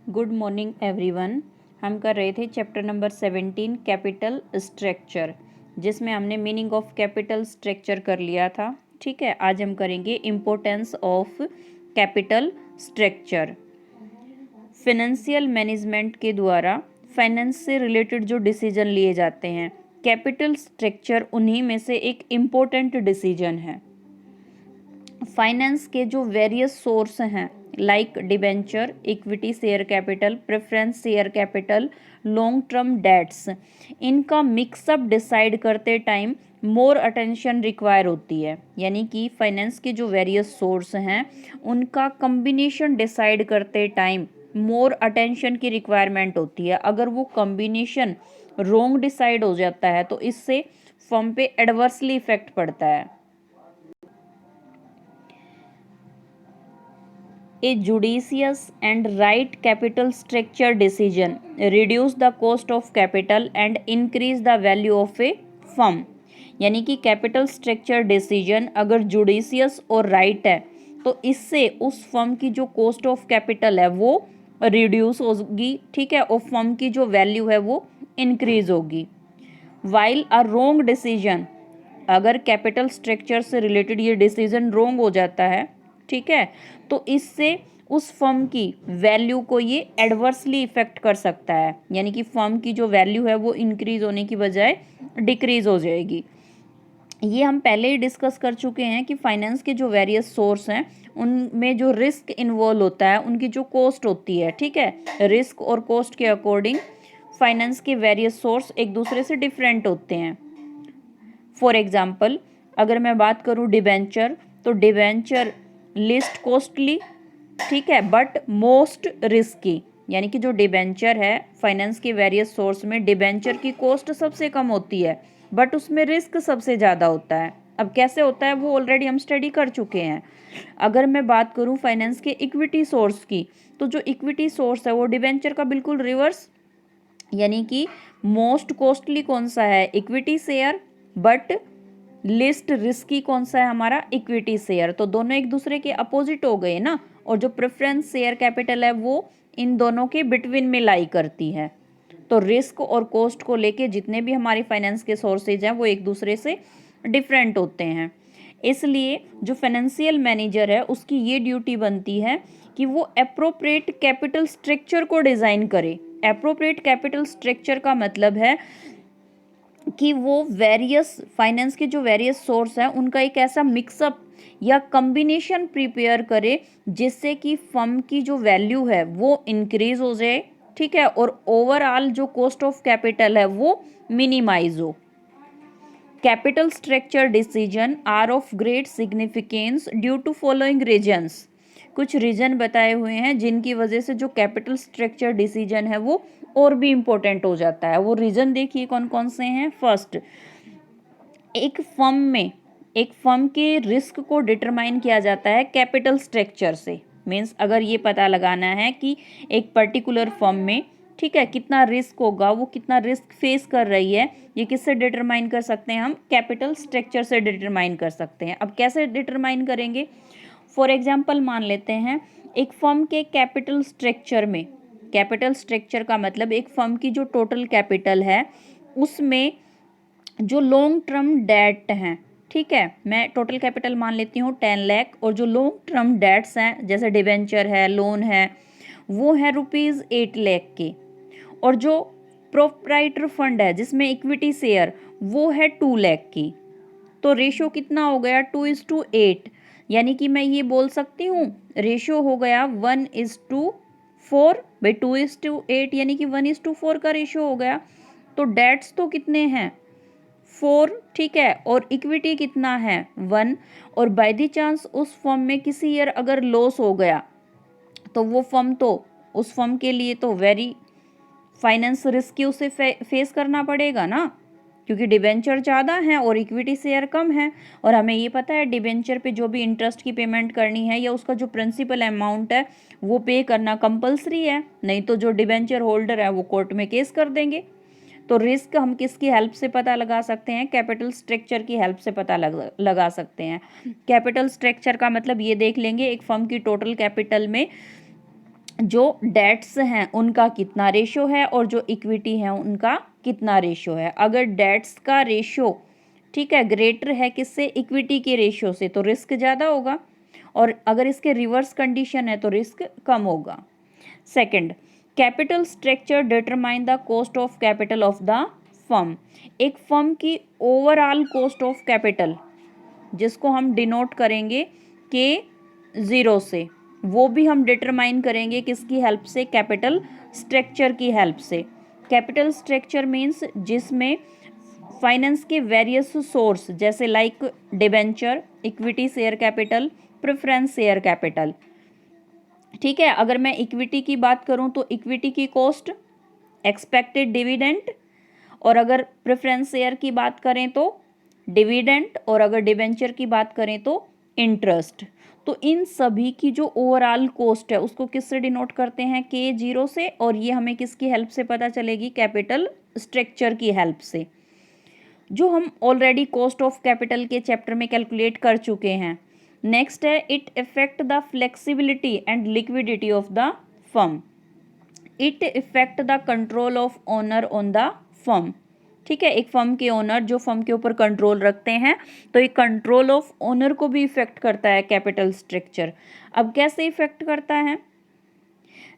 Good morning everyone. हम कर रहे थे चैप्टर नंबर 17 कैपिटल स्ट्रक्चर, जिसमें हमने मीनिंग ऑफ कैपिटल स्ट्रक्चर कर लिया था। ठीक है, आज हम करेंगे importance of capital structure. Financial management के द्वारा फाइनेंस से रिलेटेड जो डिसीजन लिए जाते हैं, कैपिटल स्ट्रक्चर उन्हीं में से एक इम्पोर्टेंट डिसीजन है। फाइनेंस के जो वेरियस सोर्स हैं like debenture, equity share capital, preference share capital, long term debts, इनका मिक्सअप डिसाइड करते टाइम मोर अटेंशन रिक्वायर होती है। यानी कि फाइनेंस के जो वेरियस सोर्स हैं उनका कम्बिनेशन डिसाइड करते टाइम मोर अटेंशन की रिक्वायरमेंट होती है। अगर वो कम्बिनेशन रॉन्ग डिसाइड हो जाता है तो इससे फर्म पे एडवर्सली इफेक्ट पड़ता है। A judicious and right capital structure decision reduce the cost of capital and increase the value of a firm। यानी कि कैपिटल स्ट्रक्चर डिसीजन अगर जुडिशियस और राइट है तो इससे उस फर्म की जो कॉस्ट ऑफ कैपिटल है वो रिड्यूस होगी। ठीक है, और फर्म की जो वैल्यू है वो इंक्रीज होगी। वाइल अ रॉन्ग डिसीजन, अगर कैपिटल स्ट्रक्चर से रिलेटेड ये डिसीजन रॉन्ग हो जाता है, ठीक है, तो इससे उस फर्म की वैल्यू को ये एडवर्सली इफेक्ट कर सकता है। यानी कि फर्म की जो वैल्यू है वो इंक्रीज होने की बजाय डिक्रीज हो जाएगी। ये हम पहले ही डिस्कस कर चुके हैं कि फाइनेंस के जो वेरियस सोर्स हैं उनमें जो रिस्क इन्वॉल्व होता है उनकी जो कॉस्ट होती है। ठीक है, रिस्क और कॉस्ट के अकॉर्डिंग फाइनेंस के वेरियस सोर्स एक दूसरे से डिफरेंट होते हैं। फॉर एग्जाम्पल, अगर मैं बात करूं डिबेंचर, तो डिबेंचर लिस्ट कॉस्टली, ठीक है, बट मोस्ट रिस्की। यानी कि जो डिबेंचर है फाइनेंस के वेरियस सोर्स में डिबेंचर की कॉस्ट सबसे कम होती है बट उसमें रिस्क सबसे ज़्यादा होता है। अब कैसे होता है वो ऑलरेडी हम स्टडी कर चुके हैं। अगर मैं बात करूं फाइनेंस के इक्विटी सोर्स की, तो जो इक्विटी सोर्स है वो डिबेंचर का बिल्कुल रिवर्स। यानी कि मोस्ट कॉस्टली कौन सा है? Equity share, but list risky कौन सा है? हमारा इक्विटी शेयर। तो दोनों एक दूसरे के अपोजिट हो गए ना। और जो प्रेफरेंस शेयर कैपिटल है वो इन दोनों के बिटवीन में लाई करती है। तो रिस्क और कॉस्ट को लेके जितने भी हमारी फाइनेंस के सोर्सेज हैं वो एक दूसरे से डिफरेंट होते हैं। इसलिए जो फाइनेंशियल मैनेजर है उसकी ये ड्यूटी बनती है कि वो अप्रोप्रिएट कैपिटल स्ट्रक्चर को डिज़ाइन करे। अप्रोप्रिएट कैपिटल स्ट्रक्चर का मतलब है कि वो वेरियस फाइनेंस के जो वेरियस सोर्स हैं उनका एक ऐसा मिक्सअप या कम्बिनेशन प्रिपेयर करे जिससे कि फर्म की जो वैल्यू है वो इंक्रीज हो जाए। ठीक है, और ओवरऑल जो कॉस्ट ऑफ कैपिटल है वो मिनिमाइज हो। Capital structure decision are of great significance due to following reasons. कुछ रीजन बताए हुए हैं जिनकी वजह से जो कैपिटल स्ट्रक्चर डिसीजन है वो और भी इम्पोर्टेंट हो जाता है। वो रीजन देखिए कौन कौन से हैं। फर्स्ट, एक फर्म के रिस्क को डिटरमाइन किया जाता है कैपिटल स्ट्रक्चर से। मीन्स अगर ये पता लगाना है कि एक पर्टिकुलर फर्म में, ठीक है, कितना रिस्क होगा, वो कितना रिस्क फेस कर रही है, ये किससे डिटरमाइन कर सकते हैं? हम कैपिटल स्ट्रक्चर से डिटरमाइन कर सकते हैं। अब कैसे डिटरमाइन करेंगे? फॉर एग्जाम्पल मान लेते हैं एक फर्म के कैपिटल स्ट्रक्चर में, कैपिटल स्ट्रक्चर का मतलब एक फर्म की जो टोटल कैपिटल है उसमें जो लॉन्ग टर्म डेट हैं, ठीक है, मैं टोटल कैपिटल मान लेती हूँ 10 लाख, और जो लॉन्ग टर्म डेट्स हैं जैसे डिबेंचर है, लोन है, वो है ₹8 लाख के, और जो प्रोप्राइटर फंड है जिसमें इक्विटी शेयर वो है 2 लाख की। तो रेशो कितना हो गया? 2:8। यानी कि मैं ये बोल सकती हूँ रेशो हो गया 1:4 भाई 2:8, यानी कि 1:4 का रेशो हो गया। तो डेट्स तो कितने हैं? 4, ठीक है, और इक्विटी कितना है? 1। और बाय द चांस उस फर्म में किसी ईयर अगर लॉस हो गया तो वो फर्म तो उस फर्म के लिए तो वेरी फाइनेंस रिस्क उसे फेस करना पड़ेगा ना, क्योंकि डिबेंचर ज़्यादा है और इक्विटी शेयर कम है। और हमें ये पता है डिबेंचर पे जो भी इंटरेस्ट की पेमेंट करनी है या उसका जो प्रिंसिपल अमाउंट है वो पे करना कंपलसरी है, नहीं तो जो डिबेंचर होल्डर है वो कोर्ट में केस कर देंगे। तो रिस्क हम किसकी हेल्प से पता लगा सकते हैं? कैपिटल स्ट्रक्चर की हेल्प से पता लगा सकते हैं। कैपिटल स्ट्रक्चर का मतलब ये देख लेंगे एक फर्म की टोटल कैपिटल में जो डेट्स हैं उनका कितना रेशो है और जो इक्विटी है उनका कितना रेशो है। अगर डेट्स का रेशो, ठीक है, ग्रेटर है किससे, इक्विटी के रेशो से, तो रिस्क ज़्यादा होगा, और अगर इसके रिवर्स कंडीशन है तो रिस्क कम होगा। Second, capital structure determine the cost of capital of the firm. एक फर्म की ओवरऑल कॉस्ट ऑफ कैपिटल, जिसको हम डिनोट करेंगे के ज़ीरो से, वो भी हम डिटरमाइन करेंगे किसकी हेल्प से, कैपिटल स्ट्रक्चर की हेल्प से। कैपिटल स्ट्रक्चर मीन्स जिसमें फाइनेंस के वेरियस सोर्स, जैसे like debenture, equity share capital, preference share capital, ठीक है। अगर मैं इक्विटी की बात करूं तो इक्विटी की कॉस्ट, एक्सपेक्टेड डिविडेंड, और अगर प्रेफरेंस शेयर की बात करें तो डिविडेंड, और अगर डिबेंचर की बात करें तो इंटरेस्ट। तो इन सभी की जो ओवरऑल कॉस्ट है उसको किससे डिनोट करते हैं, के जीरो से, और ये हमें किसकी हेल्प से पता चलेगी, कैपिटल स्ट्रक्चर की हेल्प से, जो हम ऑलरेडी कॉस्ट ऑफ कैपिटल के चैप्टर में कैलकुलेट कर चुके हैं। नेक्स्ट है, it effect the flexibility and liquidity of the firm. It effect the control of owner on the firm, ठीक है। एक फर्म के ओनर जो फर्म के ऊपर कंट्रोल रखते हैं, तो ये कंट्रोल ऑफ ओनर को भी इफेक्ट करता है कैपिटल स्ट्रक्चर। अब कैसे इफेक्ट करता है,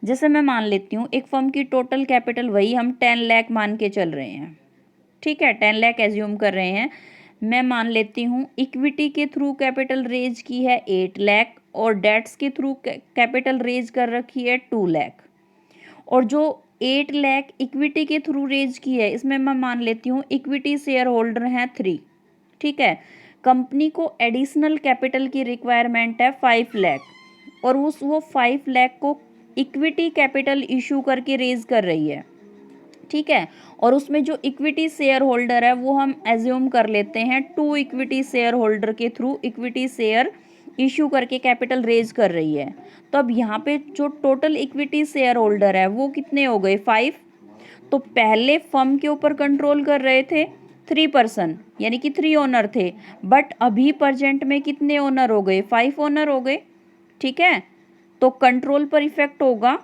जैसे मैं मान लेती हूँ एक फर्म की टोटल कैपिटल, वही हम 10 लाख मान के चल रहे हैं, ठीक है, 10 लाख एज्यूम कर रहे हैं। मैं मान लेती हूँ इक्विटी के थ्रू कैपिटल रेज की है 8 लाख, और डेट्स के थ्रू कैपिटल रेज कर रखी है 2 लाख, और जो 8 लाख इक्विटी के थ्रू रेज की है, इसमें मैं मान लेती हूँ इक्विटी शेयर होल्डर हैं 3, ठीक है। कंपनी को एडिशनल कैपिटल की रिक्वायरमेंट है 5 लाख, और वो 5 लाख को इक्विटी कैपिटल इशू करके रेज कर रही है, ठीक है। और उसमें जो इक्विटी शेयर होल्डर है वो हम एज्यूम कर लेते हैं 2 इक्विटी शेयर होल्डर के थ्रू इक्विटी शेयर इशू करके कैपिटल रेज कर रही है। तो अब यहाँ पे जो टोटल इक्विटी शेयर होल्डर है वो कितने हो गए, 5। तो पहले फर्म के ऊपर कंट्रोल कर रहे थे 3 पर्सन, यानी कि 3 ओनर थे, बट अभी प्रेजेंट में कितने ओनर हो गए, 5 ओनर हो गए, ठीक है। तो कंट्रोल पर इफेक्ट होगा